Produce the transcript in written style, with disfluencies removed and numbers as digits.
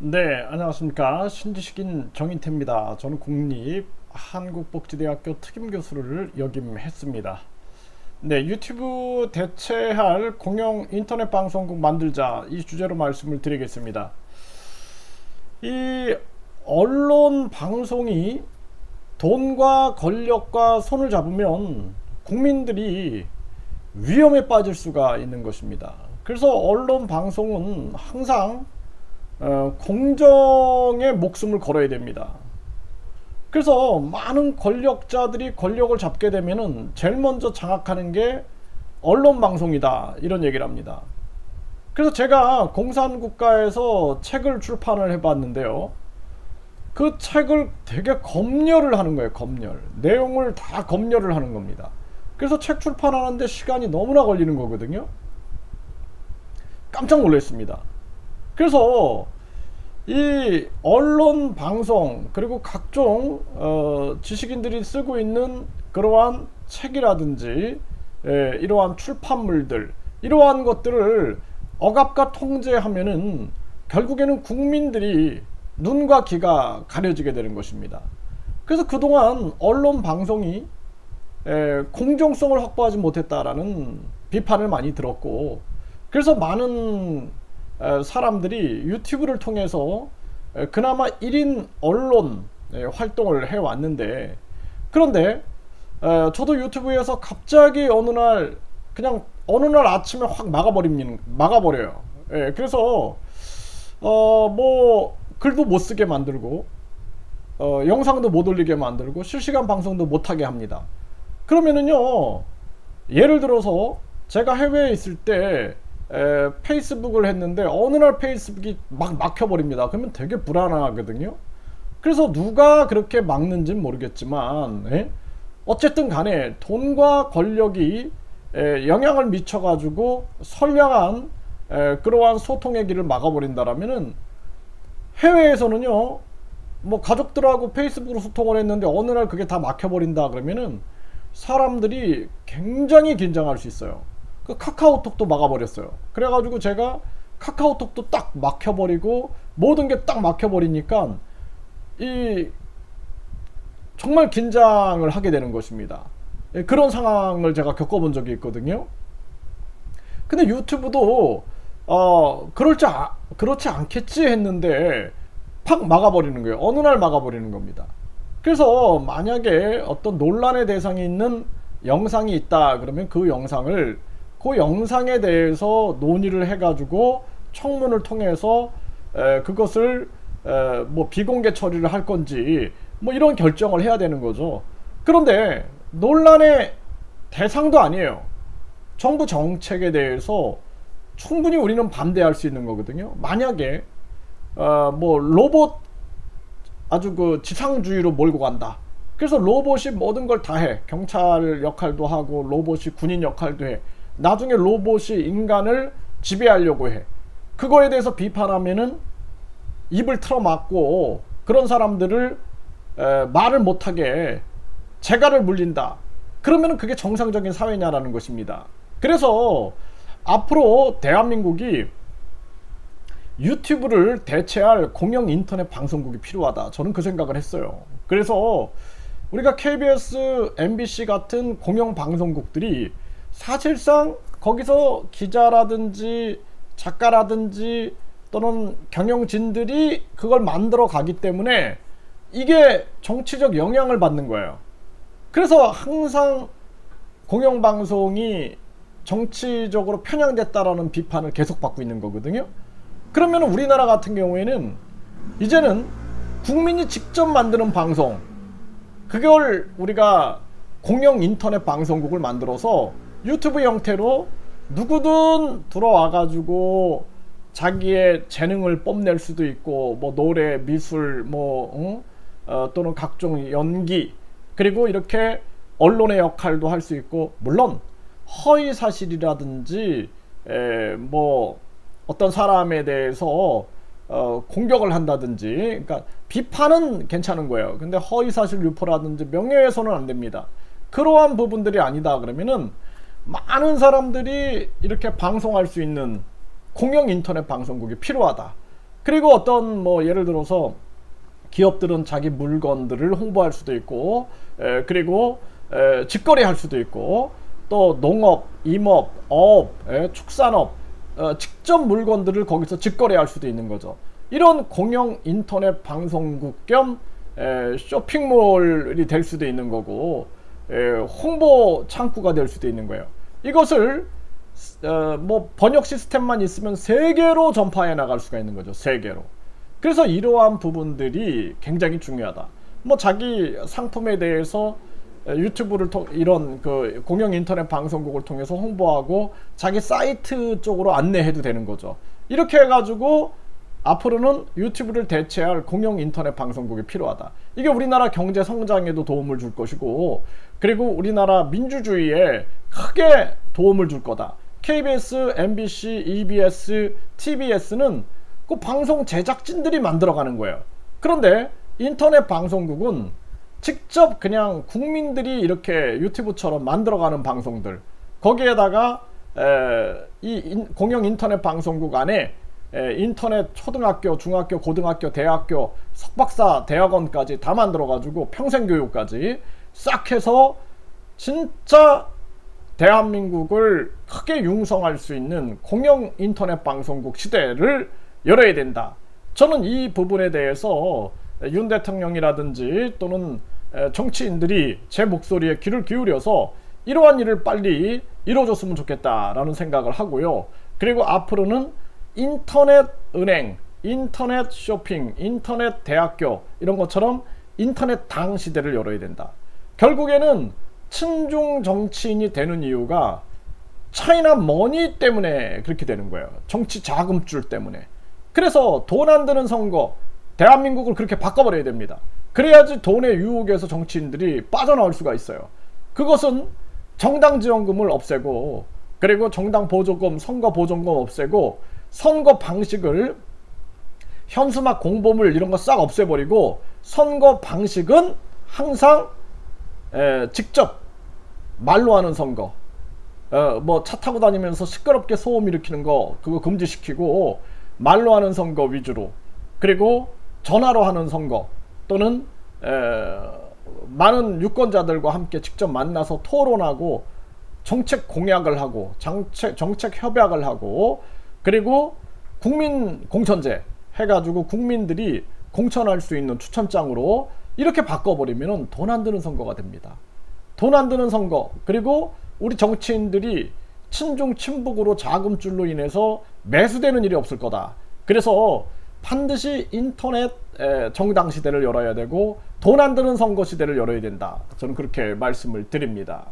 네, 안녕하십니까. 신지식인 정인태입니다. 저는 국립한국복지대학교 특임교수를 역임했습니다. 네, 유튜브 대체할 공영 인터넷 방송국 만들자, 이 주제로 말씀을 드리겠습니다. 이 언론 방송이 돈과 권력과 손을 잡으면 국민들이 위험에 빠질 수가 있는 것입니다. 그래서 언론 방송은 항상 공정의 목숨을 걸어야 됩니다. 그래서 많은 권력자들이 권력을 잡게 되면은 제일 먼저 장악하는 게 언론 방송이다, 이런 얘기를 합니다. 그래서 제가 공산국가에서 책을 출판을 해봤는데요, 그 책을 되게 검열을 하는 거예요. 검열, 내용을 다 검열을 하는 겁니다. 그래서 책 출판하는데 시간이 너무나 걸리는 거거든요. 깜짝 놀랐습니다. 그래서 이 언론 방송, 그리고 각종 지식인들이 쓰고 있는 그러한 책이라든지 이러한 출판물들, 이러한 것들을 억압과 통제하면은 결국에는 국민들이 눈과 귀가 가려지게 되는 것입니다. 그래서 그동안 언론 방송이 공정성을 확보하지 못했다라는 비판을 많이 들었고, 그래서 많은 사람들이 유튜브를 통해서 그나마 1인 언론 활동을 해왔는데, 그런데 저도 유튜브에서 갑자기 그냥 어느 날 아침에 확 막아버려요. 그래서 뭐 글도 못 쓰게 만들고, 영상도 못 올리게 만들고, 실시간 방송도 못하게 합니다. 그러면은요, 예를 들어서 제가 해외에 있을 때 페이스북을 했는데 어느 날 페이스북이 막 막혀버립니다. 그러면 되게 불안하거든요. 그래서 누가 그렇게 막는지는 모르겠지만, 어쨌든 간에 돈과 권력이 영향을 미쳐가지고 선량한 그러한 소통의 길을 막아버린다라면은, 해외에서는요, 뭐 가족들하고 페이스북으로 소통을 했는데 어느 날 그게 다 막혀버린다 그러면은 사람들이 굉장히 긴장할 수 있어요. 그 카카오톡도 막아버렸어요. 그래가지고 제가 카카오톡도 딱 막혀버리고, 모든 게 딱 막혀버리니까 정말 긴장을 하게 되는 것입니다. 그런 상황을 제가 겪어본 적이 있거든요. 근데 유튜브도 그렇지 않겠지 했는데 팍 막아버리는 거예요. 어느 날 막아버리는 겁니다. 그래서 만약에 어떤 논란의 대상이 있는 영상이 있다 그러면 그 영상에 대해서 논의를 해가지고 청문을 통해서 그것을 뭐 비공개 처리를 할 건지 뭐 이런 결정을 해야 되는 거죠. 그런데 논란의 대상도 아니에요. 정부 정책에 대해서 충분히 우리는 반대할 수 있는 거거든요. 만약에 뭐 로봇 아주 그 지상주의로 몰고 간다. 그래서 로봇이 모든 걸 다 해. 경찰 역할도 하고 로봇이 군인 역할도 해. 나중에 로봇이 인간을 지배하려고 해. 그거에 대해서 비판하면은 입을 틀어막고 그런 사람들을 말을 못하게 재갈을 물린다. 그러면은 그게 정상적인 사회냐라는 것입니다. 그래서 앞으로 대한민국이 유튜브를 대체할 공영 인터넷 방송국이 필요하다, 저는 그 생각을 했어요. 그래서 우리가 KBS, MBC 같은 공영 방송국들이 사실상 거기서 기자라든지 작가라든지 또는 경영진들이 그걸 만들어 가기 때문에 이게 정치적 영향을 받는 거예요. 그래서 항상 공영방송이 정치적으로 편향됐다라는 비판을 계속 받고 있는 거거든요. 그러면 우리나라 같은 경우에는 이제는 국민이 직접 만드는 방송, 그걸 우리가 공영 인터넷 방송국을 만들어서 유튜브 형태로 누구든 들어와 가지고 자기의 재능을 뽐낼 수도 있고, 뭐 노래, 미술, 또는 각종 연기, 그리고 이렇게 언론의 역할도 할 수 있고, 물론 허위 사실이라든지 뭐 어떤 사람에 대해서 공격을 한다든지, 그러니까 비판은 괜찮은 거예요. 근데 허위사실 유포라든지 명예훼손은 안 됩니다. 그러한 부분들이 아니다 그러면은 많은 사람들이 이렇게 방송할 수 있는 공영 인터넷 방송국이 필요하다. 그리고 어떤 뭐 예를 들어서 기업들은 자기 물건들을 홍보할 수도 있고, 그리고 직거래할 수도 있고, 또 농업, 임업, 어업, 축산업, 직접 물건들을 거기서 직거래할 수도 있는 거죠. 이런 공영 인터넷 방송국 겸 쇼핑몰이 될 수도 있는 거고, 홍보 창구가 될 수도 있는 거예요. 이것을 뭐 번역 시스템만 있으면 세계로 전파해 나갈 수가 있는 거죠. 세계로. 그래서 이러한 부분들이 굉장히 중요하다. 뭐 자기 상품에 대해서 유튜브를 이런 그 공영 인터넷 방송국을 통해서 홍보하고 자기 사이트 쪽으로 안내해도 되는 거죠. 이렇게 해가지고 앞으로는 유튜브를 대체할 공영 인터넷 방송국이 필요하다. 이게 우리나라 경제 성장에도 도움을 줄 것이고, 그리고 우리나라 민주주의에 크게 도움을 줄 거다. KBS, MBC, EBS, TBS는 그 방송 제작진들이 만들어가는 거예요. 그런데 인터넷 방송국은 직접 그냥 국민들이 이렇게 유튜브처럼 만들어가는 방송들, 거기에다가 공영 인터넷 방송국 안에 인터넷 초등학교, 중학교, 고등학교, 대학교, 석박사 대학원까지 다 만들어가지고 평생교육까지 싹 해서 진짜 대한민국을 크게 융성할 수 있는 공영 인터넷 방송국 시대를 열어야 된다. 저는 이 부분에 대해서 윤 대통령이라든지 또는 정치인들이 제 목소리에 귀를 기울여서 이러한 일을 빨리 이루어줬으면 좋겠다라는 생각을 하고요. 그리고 앞으로는 인터넷 은행, 인터넷 쇼핑, 인터넷 대학교 이런 것처럼 인터넷 당 시대를 열어야 된다. 결국에는 친중 정치인이 되는 이유가 차이나 머니 때문에 그렇게 되는 거예요. 정치 자금줄 때문에. 그래서 돈 안 드는 선거, 대한민국을 그렇게 바꿔버려야 됩니다. 그래야지 돈의 유혹에서 정치인들이 빠져나올 수가 있어요. 그것은 정당 지원금을 없애고, 그리고 정당 보조금, 선거 보조금 없애고, 선거 방식을 현수막 공보물 이런 거 싹 없애버리고, 선거 방식은 항상 직접 말로 하는 선거, 뭐 차 타고 다니면서 시끄럽게 소음 일으키는 거 그거 금지시키고 말로 하는 선거 위주로, 그리고 전화로 하는 선거, 또는 많은 유권자들과 함께 직접 만나서 토론하고 정책 공약을 하고 정책 협약을 하고, 그리고 국민 공천제 해가지고 국민들이 공천할 수 있는 추천장으로 이렇게 바꿔버리면 돈 안 드는 선거가 됩니다. 돈 안 드는 선거, 그리고 우리 정치인들이 친중 친북으로 자금줄로 인해서 매수되는 일이 없을 거다. 그래서 반드시 인터넷 정당 시대를 열어야 되고 돈 안 드는 선거 시대를 열어야 된다. 저는 그렇게 말씀을 드립니다.